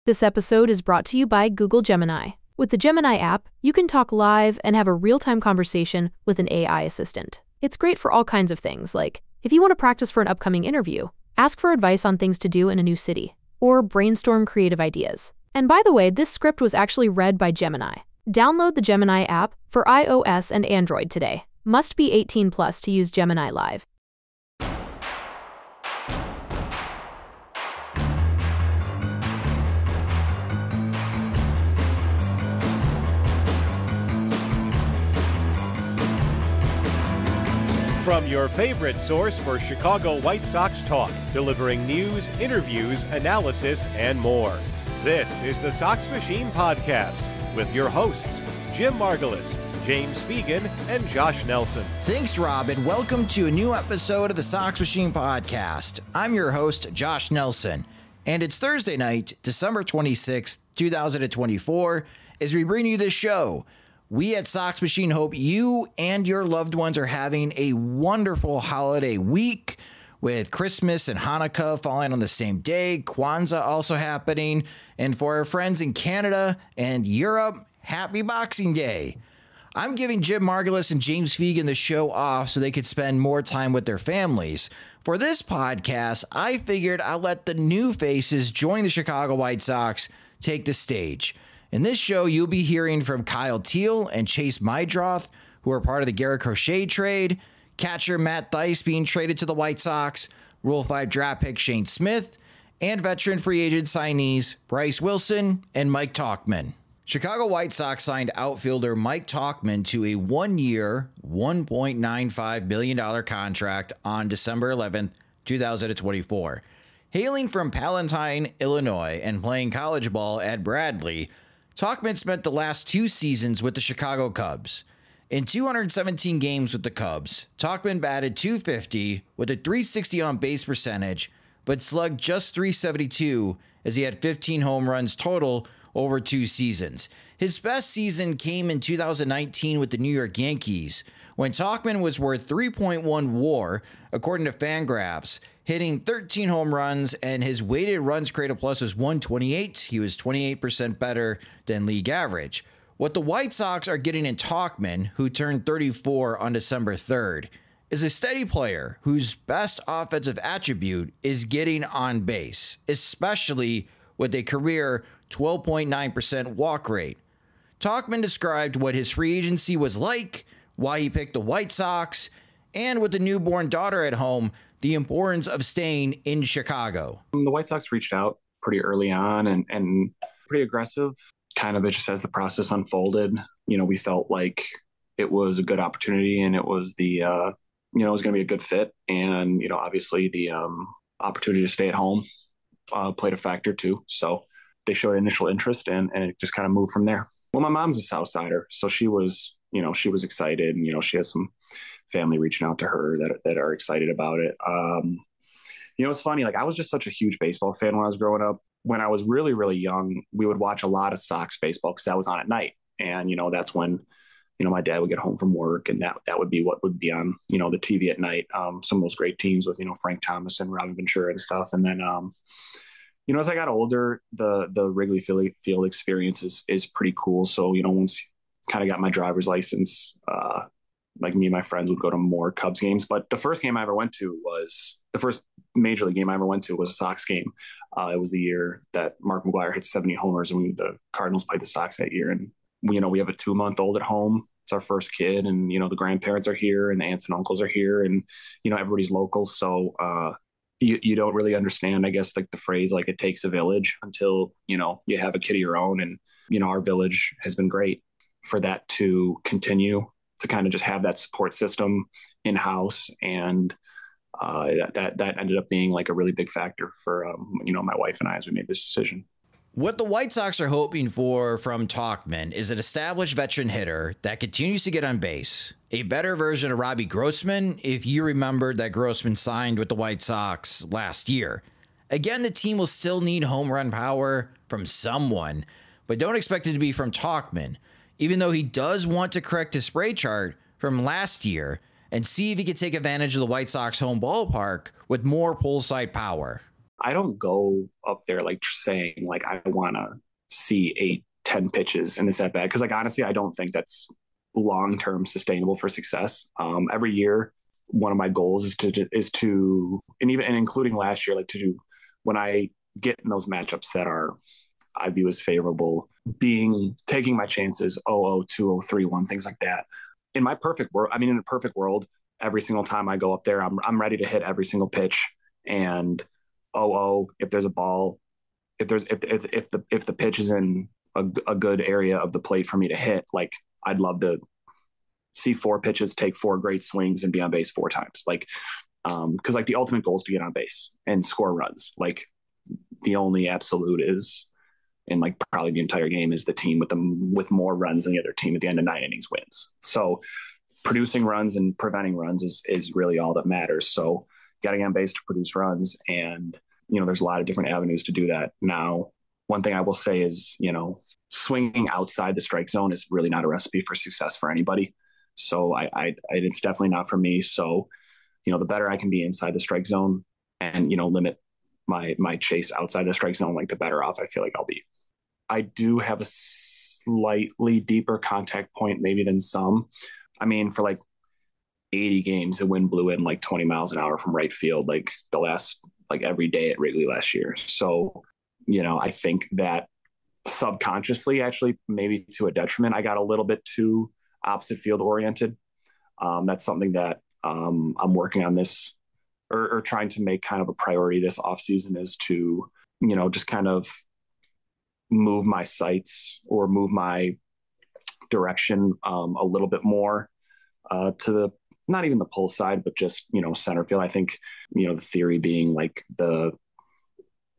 This episode is brought to you by Google Gemini. With the Gemini app, you can talk live and have a real-time conversation with an AI assistant. It's great for all kinds of things, like if you want to practice for an upcoming interview, ask for advice on things to do in a new city, or brainstorm creative ideas. And by the way, this script was actually read by Gemini. Download the Gemini app for iOS and Android today. Must be 18 plus to use Gemini Live. From your favorite source for Chicago White Sox talk, delivering news, interviews, analysis, and more. This is the Sox Machine podcast with your hosts, Jim Margulis, James Fegan, and Josh Nelson. Thanks, Rob, and welcome to a new episode of the Sox Machine podcast. I'm your host, Josh Nelson, and it's Thursday night, December 26th, 2024, as we bring you this show. We at Sox Machine hope you and your loved ones are having a wonderful holiday week with Christmas and Hanukkah falling on the same day, Kwanzaa also happening, and for our friends in Canada and Europe, happy Boxing Day. I'm giving Jim Margulis and James Fegan the show off so they could spend more time with their families. For this podcast, I figured I'll let the new faces join the Chicago White Sox take the stage. In this show, you'll be hearing from Teel and Meidroth, who are part of the Garrett Crochet trade, catcher Matt Thaiss being traded to the White Sox, Rule 5 draft pick Shane Smith, and veteran free agent signees Bryse Wilson and Mike Tauchman. Chicago White Sox signed outfielder Mike Tauchman to a one-year, $1.95 billion contract on December 11th, 2024. Hailing from Palatine, Illinois, and playing college ball at Bradley, Tauchman spent the last two seasons with the Chicago Cubs. In 217 games with the Cubs, Tauchman batted .250 with a .360 on-base percentage, but slugged just .372 as he had 15 home runs total over two seasons. His best season came in 2019 with the New York Yankees, when Tauchman was worth 3.1 WAR, according to Fangraphs, hitting 13 home runs, and his weighted runs created plus was 128. He was 28% better than league average. What the White Sox are getting in Tauchman, who turned 34 on December 3rd, is a steady player whose best offensive attribute is getting on base, especially with a career 12.9% walk rate. Tauchman described what his free agency was like, why he picked the White Sox, and with a newborn daughter at home, the importance of staying in Chicago. The White Sox reached out pretty early on and pretty aggressive. Kind of just as the process unfolded, we felt like it was a good opportunity and it was it was going to be a good fit. And, obviously the opportunity to stay at home played a factor too. So they showed initial interest and it just kind of moved from there. Well, my mom's a South Sider, so she was excited, and, she has some family reaching out to her that are excited about it. It's funny, I was just such a huge baseball fan when I was growing up. When I was really, really young, we would watch a lot of Sox baseball because that was on at night. And, that's when, my dad would get home from work and that would be what would be on, the TV at night. Some of those great teams with, Frank Thomas and Robin Ventura and stuff. And then, as I got older, the Wrigley Field experience is pretty cool. So, once kind of got my driver's license, me and my friends would go to more Cubs games. But the first game I ever went to was the first major league game I ever went to was a Sox game. It was the year that Mark McGwire hit 70 homers and the Cardinals played the Sox that year. And we have a 2-month-old at home. It's our first kid, and, the grandparents are here and the aunts and uncles are here, and, everybody's local. So, you don't really understand, I guess, the phrase, it takes a village until, you have a kid of your own. And, our village has been great for that to continue, to kind of just have that support system in-house. And that ended up being a really big factor for, my wife and I as we made this decision. What the White Sox are hoping for from Tauchman is an established veteran hitter that continues to get on base. A better version of Robbie Grossman, if you remembered that Grossman signed with the White Sox last year. Again, the team will still need home run power from someone, but don't expect it to be from Tauchman, even though he does want to correct his spray chart from last year and see if he can take advantage of the White Sox home ballpark with more pull side power. I don't go up there like saying like I want to see 8-10 pitches in this at bat, because like honestly, I don't think that's long term sustainable for success. Every year, one of my goals is to and including last year, like to do when I get in those matchups that I view as favorable, taking my chances 0-0, 2-0, 3-1, things like that. In my perfect world, in a perfect world, every single time I go up there, I'm ready to hit every single pitch. And 0-0, if there's a ball, if the pitch is in a good area of the plate for me to hit, like I'd love to see 4 pitches, take 4 great swings, and be on base 4 times. Like, because like the ultimate goal is to get on base and score runs. Like the only absolute is in like probably the entire game is the team with more runs than the other team at the end of 9 innings wins. So producing runs and preventing runs is really all that matters. So getting on base to produce runs, and there's a lot of different avenues to do that. Now, one thing I will say is, swinging outside the strike zone is really not a recipe for success for anybody. So it's definitely not for me. So, the better I can be inside the strike zone and, limit my chase outside the strike zone, like the better off I feel like I'll be. I do have a slightly deeper contact point maybe than some. For like 80 games, the wind blew in like 20 miles an hour from right field, like the last, like every day at Wrigley last year. So, I think that subconsciously, actually, maybe to a detriment, I got a little bit too opposite field oriented. That's something that I'm working on this or trying to make kind of a priority this offseason, is to, just kind of move my sights or move my direction a little bit more to the, not even the pull side, but just, center field. I think, the theory being like the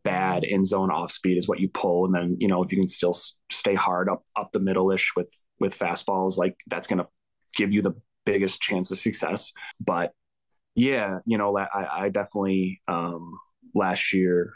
bad in zone off speed is what you pull. And then, if you can still stay hard up the middle-ish with fastballs, like that's going to give you the biggest chance of success. But yeah, I definitely last year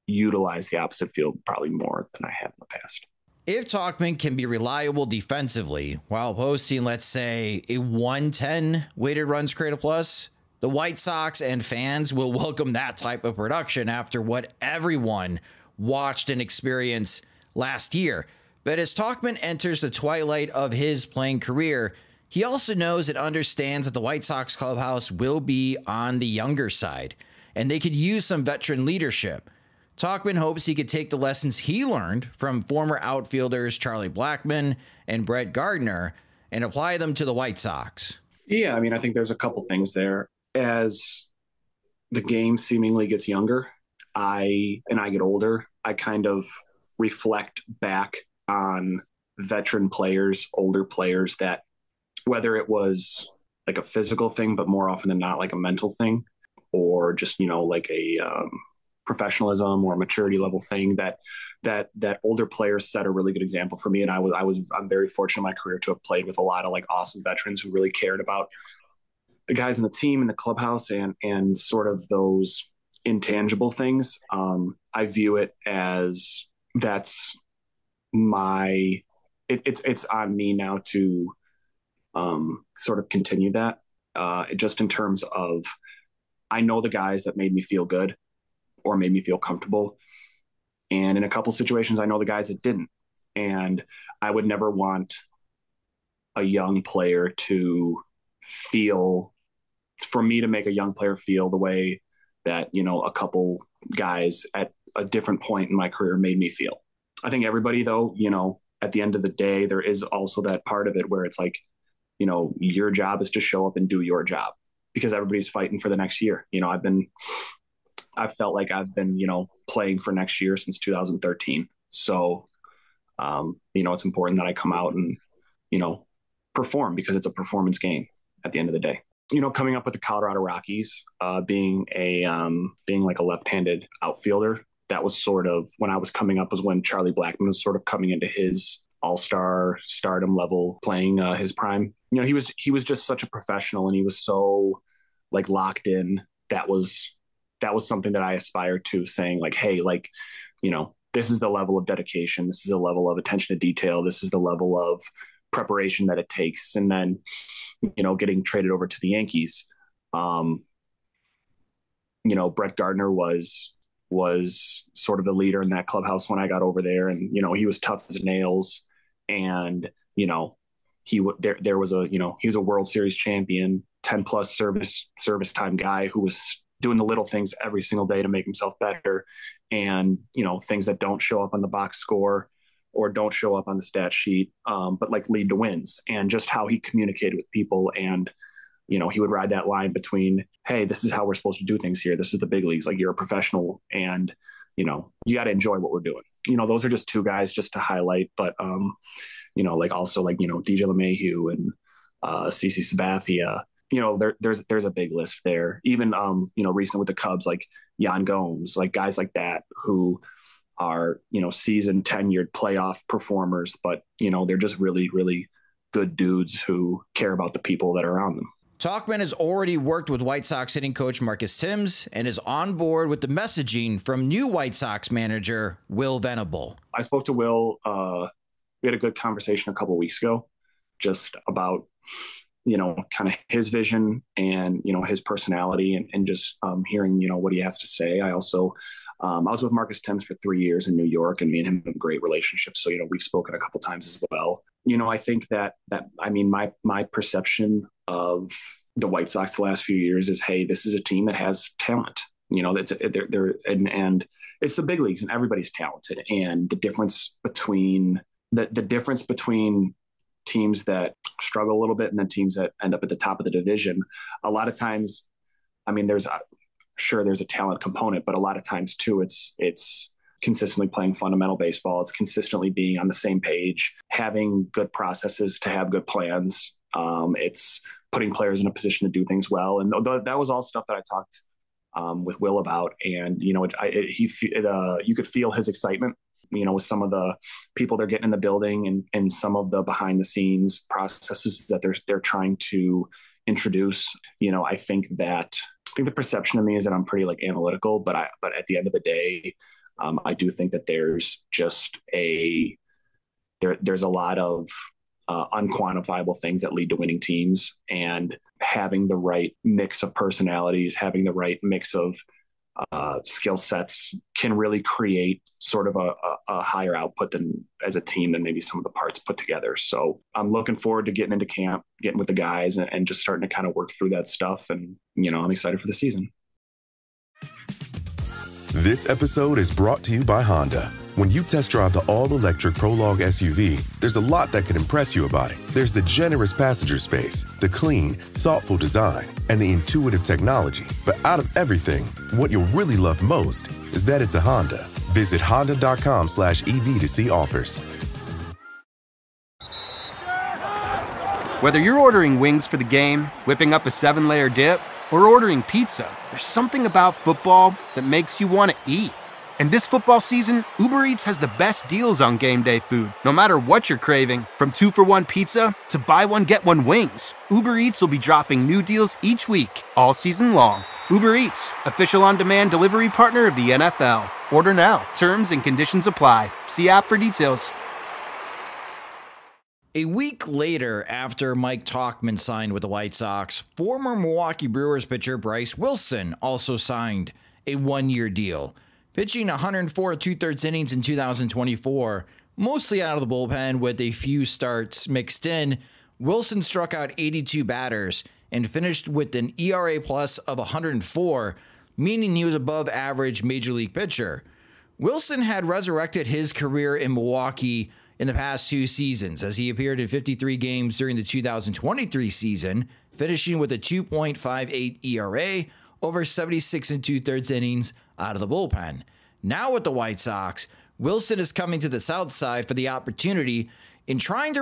utilized the opposite field probably more than I had in the past. If Tauchman can be reliable defensively while posting, let's say, a 110 weighted runs created plus, the White Sox and fans will welcome that type of production after what everyone watched and experienced last year. But as Tauchman enters the twilight of his playing career, he also knows and understands that the White Sox clubhouse will be on the younger side, and they could use some veteran leadership. Tauchman hopes he could take the lessons he learned from former outfielders Charlie Blackmon and Brett Gardner and apply them to the White Sox. Yeah, I think there's a couple things there. As the game seemingly gets younger, I get older, I kind of reflect back on veteran players, older players, that whether it was like a physical thing, but more often than not like a mental thing, or just, like a professionalism or maturity level thing, that older players set a really good example for me. And I'm very fortunate in my career to have played with a lot of like awesome veterans who really cared about the guys in the team and the clubhouse and sort of those intangible things. I view it as that's it's on me now to sort of continue that, just in terms of, I know the guys that made me feel good or made me feel comfortable. And in a couple situations, I know the guys that didn't. And I would never want a young player for me to make a young player feel the way that, a couple guys at a different point in my career made me feel. I think everybody, though, at the end of the day, there is also that part of it where it's like, your job is to show up and do your job, because everybody's fighting for the next year. I've felt like I've been, playing for next year since 2013. So, it's important that I come out and, perform, because it's a performance game at the end of the day. Coming up with the Colorado Rockies, being like a left-handed outfielder, that was sort of when I was coming up, was when Charlie Blackmon was sort of coming into his all-star stardom level, playing his prime. He was just such a professional, and he was so like locked in. That was something that I aspired to, saying like, hey, like, this is the level of dedication. This is the level of attention to detail. This is the level of preparation that it takes. And then, getting traded over to the Yankees, Brett Gardner was sort of the leader in that clubhouse when I got over there, and he was tough as nails, and there was he was a World Series champion, 10 plus service time guy who was doing the little things every single day to make himself better, and things that don't show up on the box score or don't show up on the stat sheet, but like lead to wins, and just how he communicated with people. And he would ride that line between, hey, this is how we're supposed to do things here. This is the big leagues. Like, you're a professional, and, you got to enjoy what we're doing. Those are just two guys just to highlight. But, also DJ LeMahieu and CC Sabathia, there's a big list there. Even, recent with the Cubs, like Yan Gomes, like guys like that who are, seasoned, tenured playoff performers, but, they're just really, really good dudes who care about the people that are around them. Tauchman has already worked with White Sox hitting coach Marcus Thames and is on board with the messaging from new White Sox manager Will Venable. I spoke to Will. We had a good conversation a couple of weeks ago just about, kind of his vision and, his personality and just hearing, what he has to say. I also, I was with Marcus Thames for 3 years in New York, and me and him have a great relationship. So, we've spoken a couple times as well. I think that my perception of the White Sox the last few years is, hey, this is a team that has talent. And it's the big leagues, and everybody's talented. And the difference between teams that struggle a little bit and then teams that end up at the top of the division, a lot of times, there's a talent component, but a lot of times too, it's consistently playing fundamental baseball. It's consistently being on the same page, having good processes to have good plans. It's putting players in a position to do things well. And that was all stuff that I talked with Will about. And, you could feel his excitement, with some of the people they're getting in the building and some of the behind the scenes processes that they're trying to introduce. I think the perception of me is that I'm pretty analytical, but at the end of the day, I do think that there's just there's a lot of unquantifiable things that lead to winning teams, and having the right mix of personalities, having the right mix of skill sets can really create sort of a higher output than as a team than maybe some of the parts put together. So I'm looking forward to getting into camp, getting with the guys, and just starting to kind of work through that stuff. And, I'm excited for the season. This episode is brought to you by Honda. When you test drive the all-electric Prologue SUV, there's a lot that can impress you about it. There's the generous passenger space, the clean, thoughtful design, and the intuitive technology. But out of everything, what you'll really love most is that it's a Honda. Visit honda.com/EV to see offers. Whether you're ordering wings for the game, whipping up a 7-layer dip, or ordering pizza, there's something about football that makes you want to eat. And this football season, Uber Eats has the best deals on game day food. No matter what you're craving, from 2-for-1 pizza to buy one, get one wings, Uber Eats will be dropping new deals each week, all season long. Uber Eats, official on-demand delivery partner of the NFL. Order now. Terms and conditions apply. See app for details. A week later, after Mike Tauchman signed with the White Sox, former Milwaukee Brewers pitcher Bryse Wilson also signed a one-year deal. Pitching 104 2/3 innings in 2024, mostly out of the bullpen with a few starts mixed in, Wilson struck out 82 batters and finished with an ERA plus of 104, meaning he was above average major league pitcher. Wilson had resurrected his career in Milwaukee in the past 2 seasons, as he appeared in 53 games during the 2023 season, finishing with a 2.58 ERA over 76 2/3 innings out of the bullpen. Now with the White Sox, Wilson is coming to the South Side for the opportunity in trying to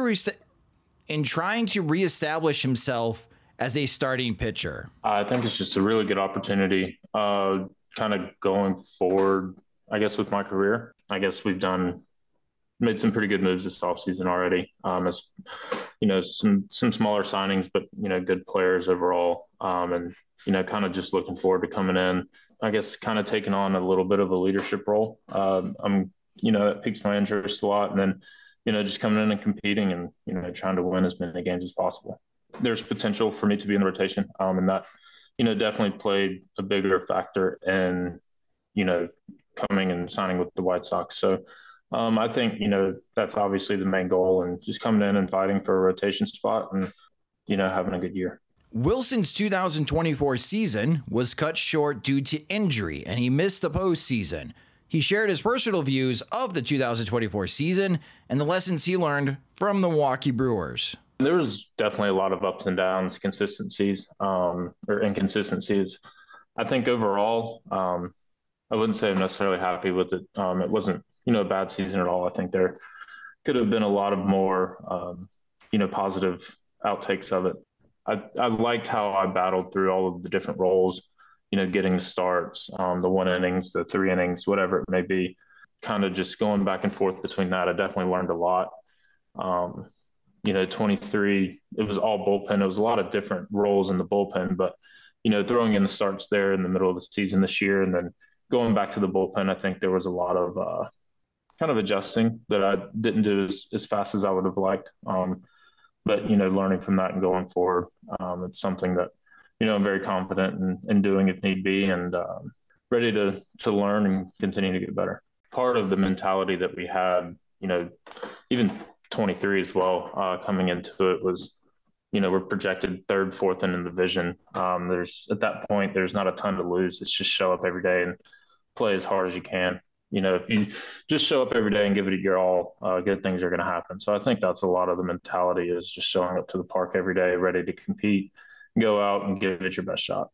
reestablish himself as a starting pitcher. I think it's just a really good opportunity, kind of going forward, I guess, with my career. I guess we've made some pretty good moves this offseason already. As some smaller signings, but good players overall. And kind of just looking forward to coming in, I guess, kind of taking on a little bit of a leadership role. That piques my interest a lot. And then, just coming in and competing and, trying to win as many games as possible. There's potential for me to be in the rotation. And that, definitely played a bigger factor in, coming and signing with the White Sox. So I think, that's obviously the main goal, and just coming in and fighting for a rotation spot and, having a good year. Wilson's 2024 season was cut short due to injury, and he missed the postseason. He shared his personal views of the 2024 season and the lessons he learned from the Milwaukee Brewers. There was definitely a lot of ups and downs, consistencies, or inconsistencies. I think overall, I wouldn't say I'm necessarily happy with it. It wasn't, a bad season at all. I think there could have been a lot of more, positive outtakes of it. I liked how I battled through all of the different roles, getting the starts, the 1 innings, the 3 innings, whatever it may be, kind of just going back and forth between that. I definitely learned a lot. 23, it was all bullpen. It was a lot of different roles in the bullpen, but, throwing in the starts there in the middle of the season this year and then going back to the bullpen, I think there was a lot of kind of adjusting that I didn't do as fast as I would have liked. But, learning from that and going forward, it's something that, I'm very confident in doing if need be, and ready to learn and continue to get better. Part of the mentality that we had, even 23 as well, coming into it was, we're projected 3rd, 4th in the division. At that point, there's not a ton to lose. It's just show up every day and play as hard as you can. If you just show up every day and give it your all, good things are going to happen. So I think that's a lot of the mentality, is just showing up to the park every day, ready to compete, go out and give it your best shot.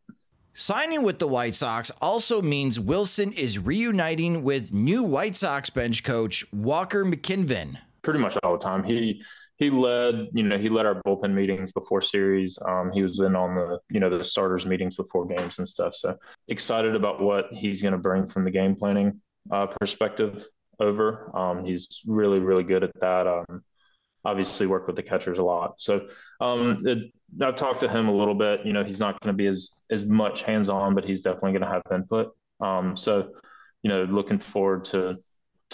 Signing with the White Sox also means Wilson is reuniting with new White Sox bench coach Walker McKinven. Pretty much all the time. He led our bullpen meetings before series. He was in on the starters meetings before games and stuff. So excited about what he's going to bring from the game planning perspective over. He's really, really good at that. Obviously worked with the catchers a lot. So I've talked to him a little bit. He's not going to be as much hands-on, but he's definitely going to have input. So looking forward to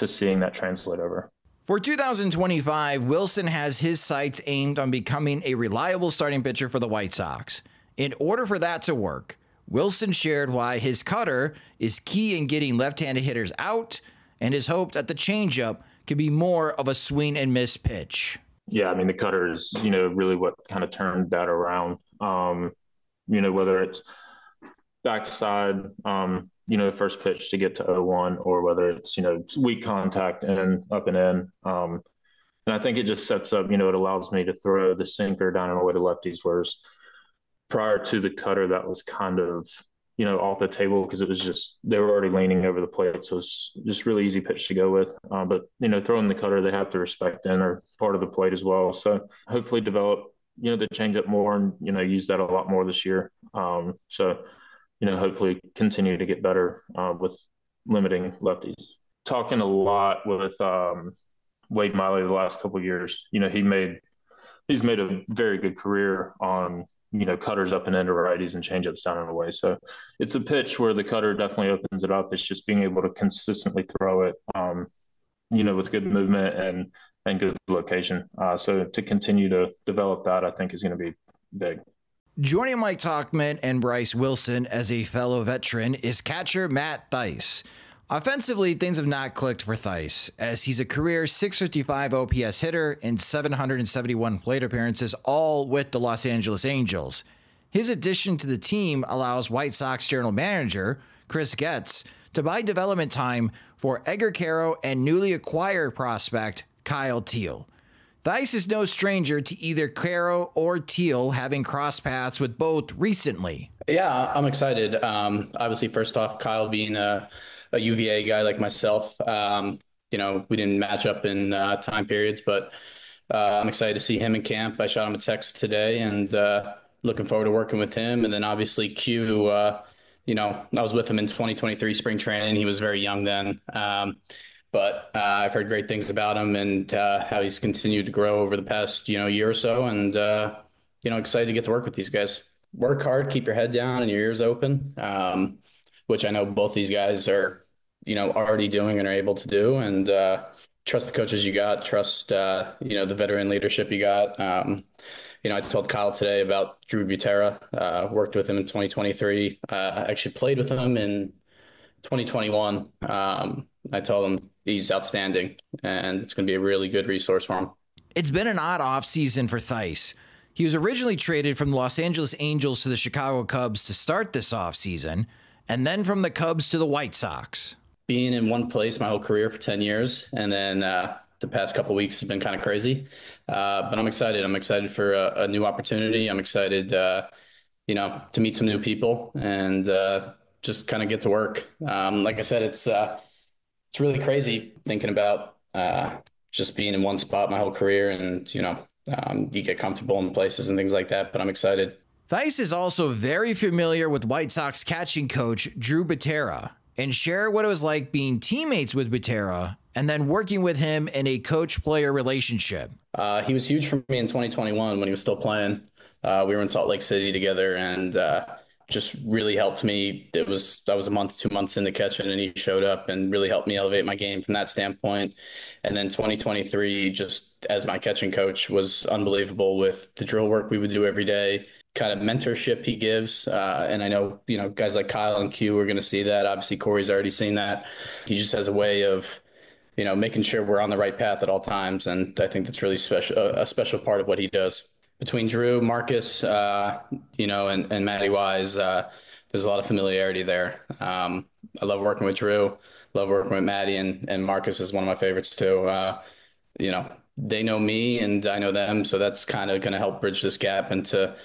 seeing that translate over. For 2025, Wilson has his sights aimed on becoming a reliable starting pitcher for the White Sox. In order for that to work, Wilson shared why his cutter is key in getting left-handed hitters out, and his hope that the changeup could be more of a swing and miss pitch. Yeah, I mean, the cutter is, really what kind of turned that around. Whether it's backside, first pitch to get to 0-1, or whether it's, weak contact and up and in. And I think it just sets up, it allows me to throw the sinker down and away to lefties, whereas prior to the cutter, that was kind of, off the table because it was just, they were already leaning over the plate. So it's just really easy pitch to go with. But, throwing the cutter, they have to respect in or part of the plate as well. So hopefully develop, the changeup more and, use that a lot more this year. Hopefully continue to get better with limiting lefties. Talking a lot with Wade Miley the last couple of years. He's made a very good career on, cutters up and into righties and changeups down and away. So it's a pitch where the cutter definitely opens it up. It's just being able to consistently throw it, with good movement and good location. So to continue to develop that, I think is going to be big. Joining Mike Tauchman and Bryse Wilson as a fellow veteran is catcher Matt Thaiss. Offensively, things have not clicked for Thaiss, as he's a career .655 OPS hitter and 771 plate appearances, all with the Los Angeles Angels. His addition to the team allows White Sox general manager Chris Getz to buy development time for Edgar Quero and newly acquired prospect Kyle Teel. Thaiss is no stranger to either Quero or Teel, having crossed paths with both recently. Yeah, I'm excited. Obviously, first off, Kyle being a UVA guy like myself, we didn't match up in time periods, but I'm excited to see him in camp. I shot him a text today and looking forward to working with him. And then obviously Q, I was with him in 2023 spring training. He was very young then. But I've heard great things about him and how he's continued to grow over the past, year or so. And, excited to get to work with these guys. Work hard, keep your head down and your ears open, which I know both these guys are, already doing and are able to do. And trust the coaches you got, trust, the veteran leadership you got. I told Kyle today about Drew Butera. Worked with him in 2023. Actually played with him in 2021. I told him he's outstanding, and it's going to be a really good resource for him. It's been an odd offseason for Thaiss. He was originally traded from the Los Angeles Angels to the Chicago Cubs to start this offseason, and then from the Cubs to the White Sox. Being in one place my whole career for 10 years, and then the past couple of weeks has been kind of crazy. But I'm excited. I'm excited for a new opportunity. I'm excited, to meet some new people and just kind of get to work. Like I said, it's really crazy thinking about just being in one spot my whole career, and you get comfortable in places and things like that. But I'm excited. Thaiss is also very familiar with White Sox catching coach Drew Butera, and share what it was like being teammates with Butera and then working with him in a coach-player relationship. He was huge for me in 2021 when he was still playing. We were in Salt Lake City together, and just really helped me. I was a month, 2 months into catching, and he showed up and really helped me elevate my game from that standpoint. And then 2023, just as my catching coach, was unbelievable with the drill work we would do every day, kind of mentorship he gives. And I know, guys like Kyle and Q are going to see that. Obviously, Corey's already seen that. He just has a way of, making sure we're on the right path at all times. And I think that's really special, a special part of what he does. Between Drew, Marcus, and Matty Wise, there's a lot of familiarity there. I love working with Drew, love working with Matty, and Marcus is one of my favorites too. They know me and I know them, so that's kind of going to help bridge this gap into,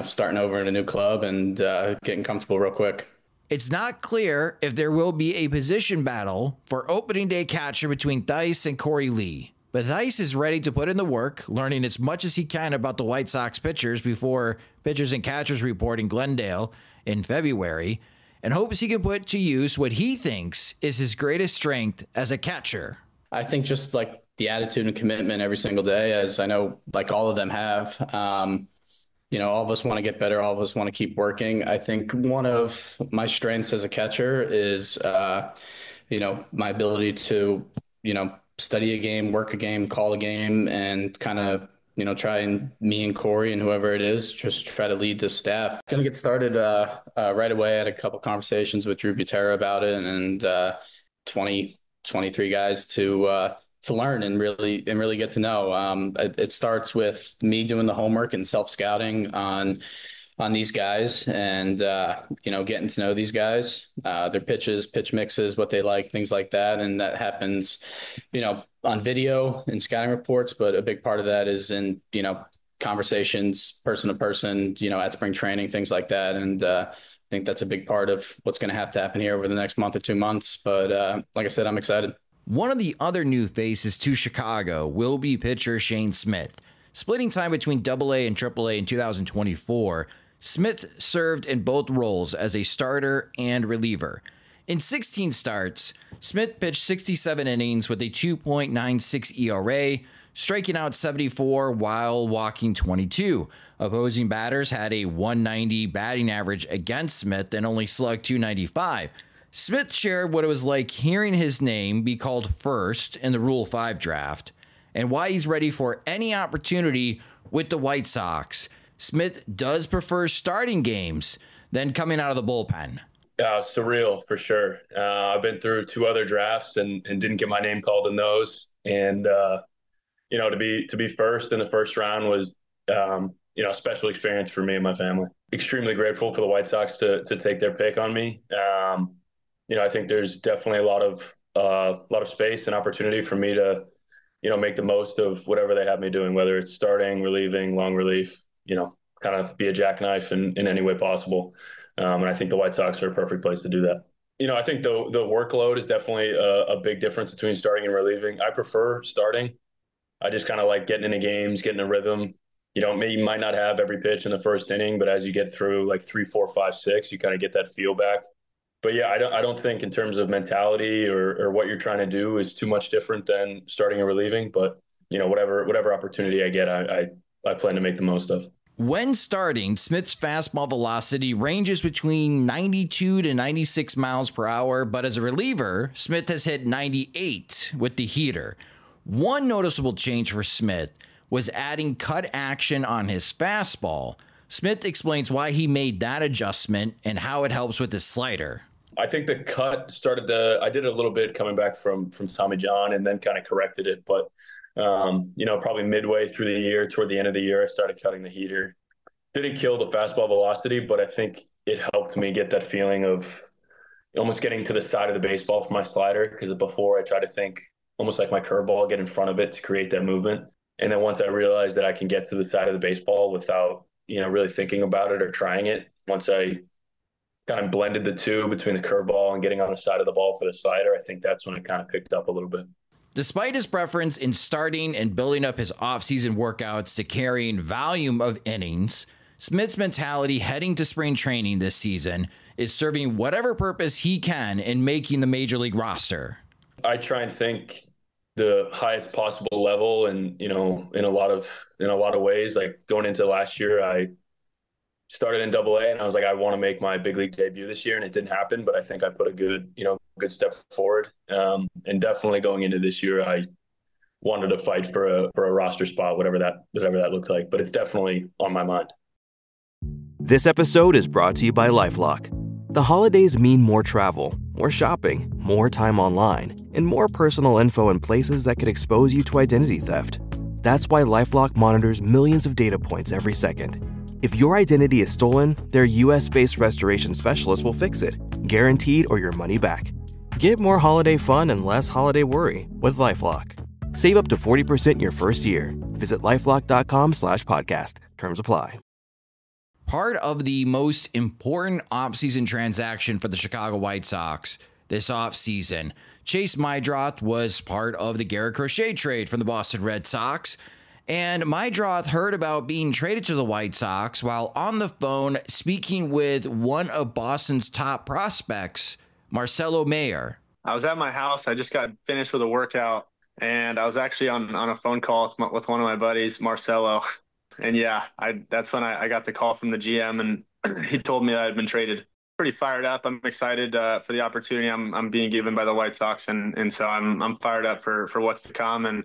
starting over in a new club and getting comfortable real quick. It's not clear if there will be a position battle for opening day catcher between Thaiss and Corey Lee. But Thaiss is ready to put in the work, learning as much as he can about the White Sox pitchers before pitchers and catchers report in Glendale in February, and hopes he can put to use what he thinks is his greatest strength as a catcher. I think just like the attitude and commitment every single day, as I know like all of them have. All of us want to get better. All of us want to keep working. I think one of my strengths as a catcher is, my ability to, study a game, work a game, call a game, and kind of, try and me and Corey and whoever it is, just try to lead this staff. Going to get started right away. I had a couple conversations with Drew Butera about it, and 23 guys to learn and really get to know. It starts with me doing the homework and self-scouting on these guys and, getting to know these guys, their pitches, pitch mixes, what they like, things like that. And that happens, on video and scouting reports, but a big part of that is in, conversations, person to person, at spring training, things like that. And I think that's a big part of what's going to have to happen here over the next month or 2 months. But like I said, I'm excited. One of the other new faces to Chicago will be pitcher Shane Smith. Splitting time between AA and AAA in 2024, Smith served in both roles as a starter and reliever. In 16 starts, Smith pitched 67 innings with a 2.96 ERA, striking out 74 while walking 22. Opposing batters had a 190 batting average against Smith and only slugged 295. Smith shared what it was like hearing his name be called first in the Rule 5 draft and why he's ready for any opportunity with the White Sox. Smith does prefer starting games than coming out of the bullpen. Surreal for sure. I've been through 2 other drafts and didn't get my name called in those. And, to be first in the first round was, a special experience for me and my family. Extremely grateful for the White Sox to take their pick on me. I think there's definitely a lot of space and opportunity for me to, make the most of whatever they have me doing, whether it's starting, relieving, long relief, kind of be a jackknife in any way possible. And I think the White Sox are a perfect place to do that. I think the workload is definitely a big difference between starting and relieving. I prefer starting. I just kind of like getting into games, getting a rhythm. You might not have every pitch in the first inning, but as you get through like 3, 4, 5, 6, you kind of get that feel back. But yeah, I don't think in terms of mentality or what you're trying to do is too much different than starting and relieving. But whatever opportunity I get, I plan to make the most of. When starting, Smith's fastball velocity ranges between 92 to 96 miles per hour, but as a reliever, Smith has hit 98 with the heater. One noticeable change for Smith was adding cut action on his fastball. Smith explains why he made that adjustment and how it helps with his slider. I think the cut I did a little bit coming back from Tommy John and then kind of corrected it. But, probably midway through the year, toward the end of the year, I started cutting the heater. Didn't kill the fastball velocity, but I think it helped me get that feeling of almost getting to the side of the baseball for my slider. Because before I tried to think almost like my curveball, get in front of it to create that movement. And then once I realized that I can get to the side of the baseball without, really thinking about it or trying it, once I kind of blended the two between the curveball and getting on the side of the ball for the slider, I think that's when it kind of picked up a little bit. Despite his preference in starting and building up his offseason workouts to carrying volume of innings, Smith's mentality heading to spring training this season is serving whatever purpose he can in making the major league roster. I try and think the highest possible level, and in a lot of ways. Like going into last year, I started in Double-A, and I was like, I want to make my big league debut this year, and it didn't happen. But I think I put a good step forward. And definitely going into this year, I wanted to fight for a roster spot, whatever that looked like. But it's definitely on my mind. This episode is brought to you by LifeLock. The holidays mean more travel, more shopping, more time online, and more personal info in places that could expose you to identity theft. That's why LifeLock monitors millions of data points every second. If your identity is stolen, their US-based restoration specialist will fix it, guaranteed or your money back. Get more holiday fun and less holiday worry with LifeLock. Save up to 40% your first year. Visit LifeLock.com/podcast. Terms apply. Part of the most important offseason transaction for the Chicago White Sox this offseason, Chase Meidroth was part of the Garrett Crochet trade from the Boston Red Sox. And Meidroth heard about being traded to the White Sox while on the phone speaking with one of Boston's top prospects, Marcelo Mayer. I was at my house. I just got finished with a workout, and I was actually on a phone call with one of my buddies, Marcelo. And yeah, that's when I got the call from the GM, and he told me I had been traded. Pretty fired up. I'm excited for the opportunity I'm being given by the White Sox, and so I'm fired up for what's to come,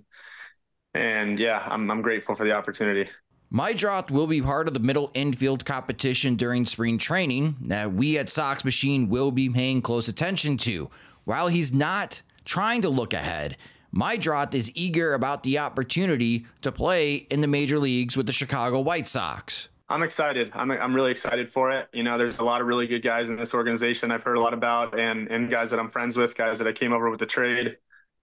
and yeah, I'm grateful for the opportunity. Meidroth will be part of the middle infield competition during spring training that we at Sox Machine will be paying close attention to. While he's not trying to look ahead, Meidroth is eager about the opportunity to play in the major leagues with the Chicago White Sox. I'm excited. I'm really excited for it. There's a lot of really good guys in this organization I've heard a lot about, and guys that I'm friends with, guys that I came over with the trade.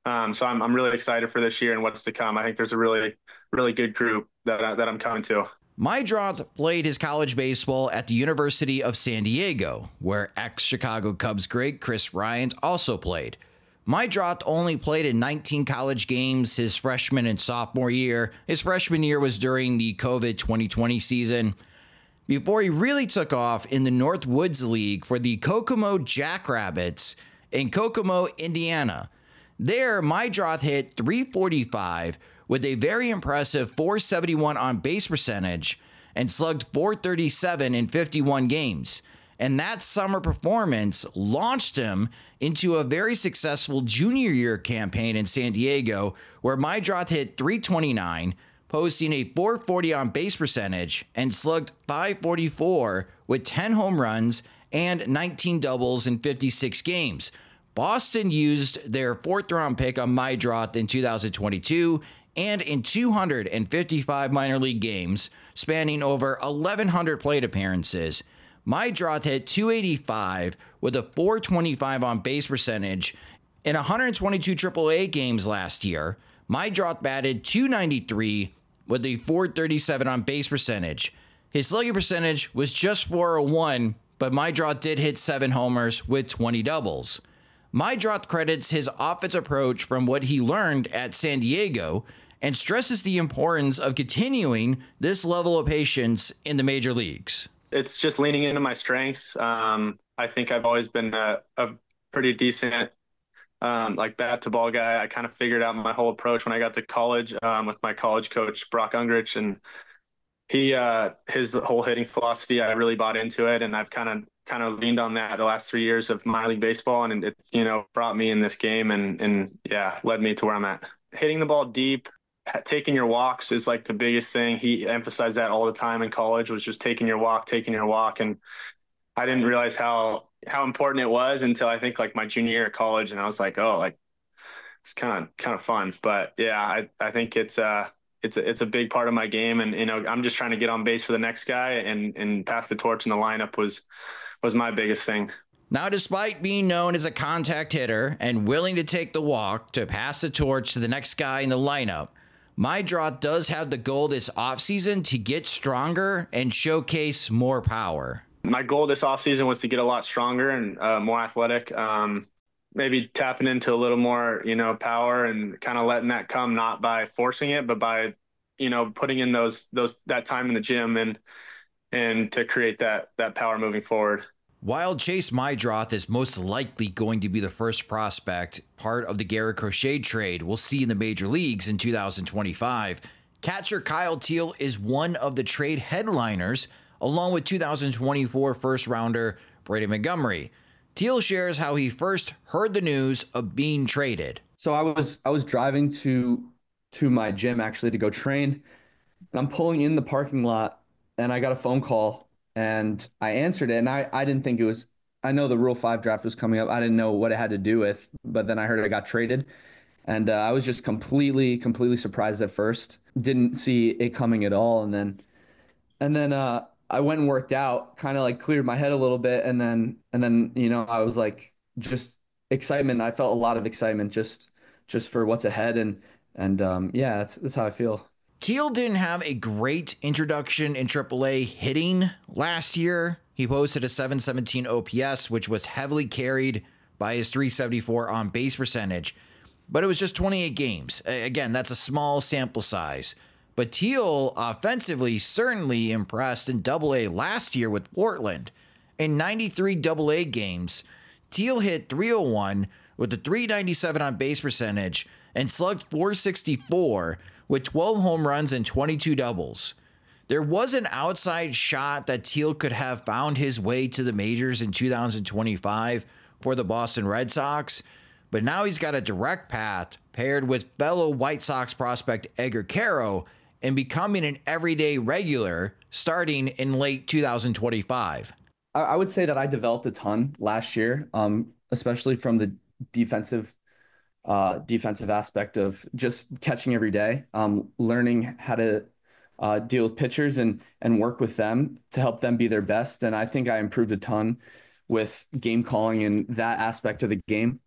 So I'm really excited for this year and what's to come. I think there's a really, really good group that I'm coming to. Meidroth played his college baseball at the University of San Diego, where ex-Chicago Cubs great Chris Bryant also played. Meidroth only played in 19 college games his freshman and sophomore year. His freshman year was during the COVID 2020 season, before he really took off in the Northwoods League for the Kokomo Jackrabbits in Kokomo, Indiana. There, Meidroth hit .345 with a very impressive .471 on base percentage and slugged .437 in 51 games. And that summer performance launched him into a very successful junior year campaign in San Diego, where Meidroth hit .329, posting a .440 on base percentage and slugged .544 with 10 home runs and 19 doubles in 56 games. Boston used their fourth-round pick on Meidroth in 2022 and in 255 minor league games, spanning over 1,100 plate appearances. Meidroth hit .285 with a .425 on base percentage in 122 AAA games last year. Meidroth batted .293 with a .437 on base percentage. His slugging percentage was just .401, but Meidroth did hit 7 homers with 20 doubles. Meidroth credits his offense approach from what he learned at San Diego and stresses the importance of continuing this level of patience in the major leagues. It's just leaning into my strengths. I think I've always been a pretty decent bat to ball guy. I kind of figured out my whole approach when I got to college with my college coach, Brock Ungrich, and his whole hitting philosophy, I really bought into it, and I've kind of leaned on that the last 3 years of minor league baseball, and it brought me in this game and led me to where I'm at. Hitting the ball deep, taking your walks is like the biggest thing. He emphasized that all the time in college, was just taking your walk. And I didn't realize how important it was until I think like my junior year of college. And I was like, oh, like it's kind of fun. But yeah, I think it's a big part of my game. And, I'm just trying to get on base for the next guy and pass the torch in the lineup was my biggest thing. Now, despite being known as a contact hitter and willing to take the walk to pass the torch to the next guy in the lineup, Meidroth does have the goal this offseason to get stronger and showcase more power. My goal this offseason was to get a lot stronger and more athletic. Maybe tapping into a little more, power and kind of letting that come, not by forcing it, but by, putting in that time in the gym and to create that power moving forward. While Chase Meidroth is most likely going to be the first prospect, part of the Garrett Crochet trade we'll see in the major leagues in 2025, catcher Kyle Teel is one of the trade headliners, along with 2024 first-rounder Brady Montgomery. Teel shares how he first heard the news of being traded. So I was driving to my gym actually to go train, and I'm pulling in the parking lot, and I got a phone call. And I answered it, and I didn't think it was, I know the Rule 5 draft was coming up. I didn't know what it had to do with, but then I heard I got traded. And I was just completely surprised at first. Didn't see it coming at all. And then I went and worked out, kind of like cleared my head a little bit. And then, I was like, just excitement. I felt a lot of excitement just for what's ahead. And yeah, that's how I feel. Teel didn't have a great introduction in AAA hitting last year. He posted a .717 OPS, which was heavily carried by his .374 on base percentage, but it was just 28 games. Again, that's a small sample size. But Teel offensively certainly impressed in AA last year with Portland. In 93 AA games, Teel hit .301 with a .397 on base percentage and slugged .464 with 12 home runs and 22 doubles. There was an outside shot that Teel could have found his way to the majors in 2025 for the Boston Red Sox, but now he's got a direct path paired with fellow White Sox prospect Edgar Quero and becoming an everyday regular starting in late 2025. I would say that I developed a ton last year, especially from the defensive aspect of just catching every day, learning how to deal with pitchers and work with them to help them be their best. And I think I improved a ton with game calling and that aspect of the game.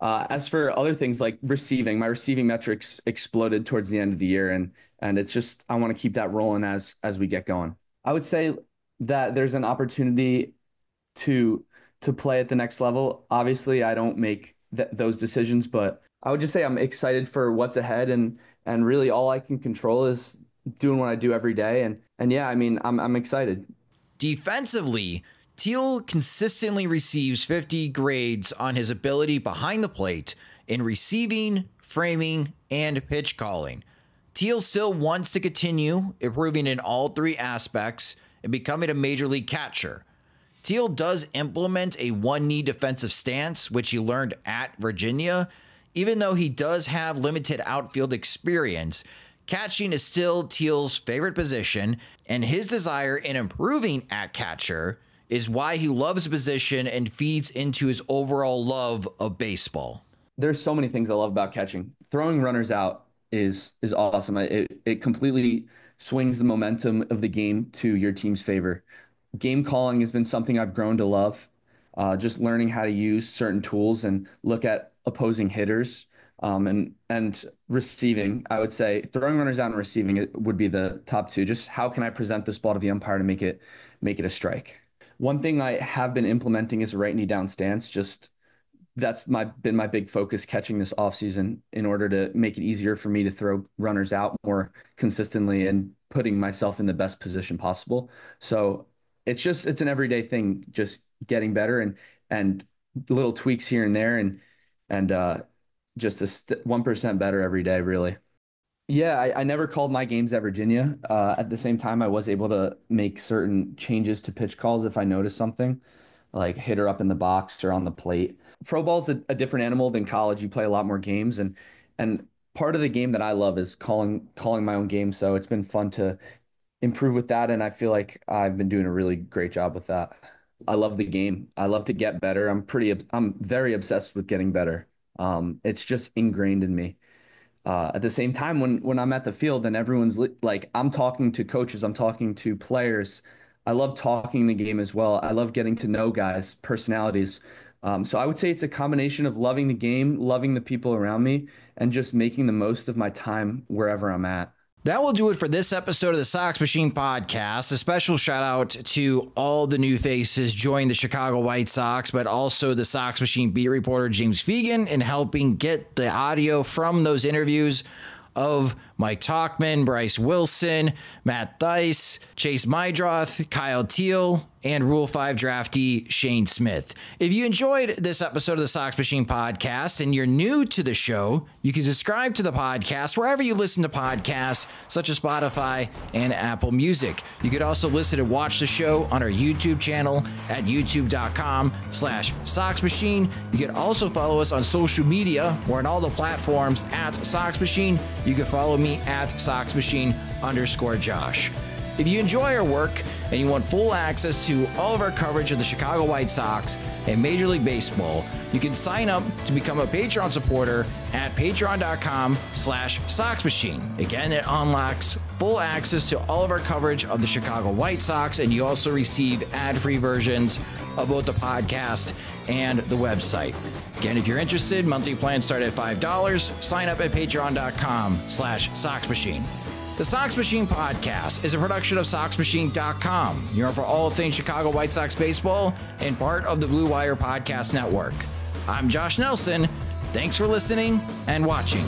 As for other things like receiving, my receiving metrics exploded towards the end of the year. And it's just, I want to keep that rolling as we get going. I would say that there's an opportunity to play at the next level. Obviously, I don't make those decisions, but I would just say I'm excited for what's ahead, and really all I can control is doing what I do every day. And yeah, I mean, I'm excited. Defensively, Teel consistently receives 50 grades on his ability behind the plate in receiving, framing, and pitch calling. Teel still wants to continue improving in all three aspects and becoming a major league catcher. Teel does implement a one-knee defensive stance, which he learned at Virginia. Even though he does have limited outfield experience, catching is still Teel's favorite position, and his desire in improving at catcher is why he loves the position and feeds into his overall love of baseball. There's so many things I love about catching. Throwing runners out is awesome. It completely swings the momentum of the game to your team's favor. Game calling has been something I've grown to love. Just learning how to use certain tools and look at opposing hitters, and receiving. I would say throwing runners out and receiving it would be the top two. Just how can I present this ball to the umpire to make it a strike? One thing I have been implementing is a right knee down stance. Just that's been my big focus catching this offseason in order to make it easier for me to throw runners out more consistently and putting myself in the best position possible. So it's an everyday thing, just getting better and little tweaks here and there and just 1% better every day, really. Yeah, I never called my games at Virginia. At the same time, I was able to make certain changes to pitch calls if I noticed something, like hitter up in the box or on the plate. Pro ball's a different animal than college. You play a lot more games, and part of the game that I love is calling my own game. So it's been fun to improve with that. And I feel like I've been doing a really great job with that. I love the game. I love to get better. I'm very obsessed with getting better. It's just ingrained in me. At the same time, when I'm at the field and everyone's like, I'm talking to coaches, I'm talking to players. I love talking the game as well. I love getting to know guys' personalities. So I would say it's a combination of loving the game, loving the people around me, and just making the most of my time wherever I'm at. That will do it for this episode of the Sox Machine podcast. A special shout out to all the new faces joining the Chicago White Sox, but also the Sox Machine beat reporter James Fegan in helping get the audio from those interviews of Mike Tauchman, Bryse Wilson, Matt Thaiss, Chase Meidroth, Teel, and Rule 5 draftee Shane Smith. If you enjoyed this episode of the Sox Machine podcast and you're new to the show, you can subscribe to the podcast wherever you listen to podcasts, such as Spotify and Apple Music. You could also listen and watch the show on our YouTube channel at youtube.com/Sox Machine. You can also follow us on social media. We're on all the platforms at Sox Machine. You can follow me at Sox Machine_Josh. If you enjoy our work and you want full access to all of our coverage of the Chicago White Sox and Major League Baseball, you can sign up to become a Patreon supporter at patreon.com/Sox Machine. Again, it unlocks full access to all of our coverage of the Chicago White Sox, and you also receive ad-free versions of both the podcast and the website. Again, if you're interested, monthly plans start at $5. Sign up at patreon.com/Sox Machine. The Sox Machine podcast is a production of SoxMachine.com. You're for all things Chicago White Sox baseball and part of the Blue Wire Podcast Network. I'm Josh Nelson. Thanks for listening and watching.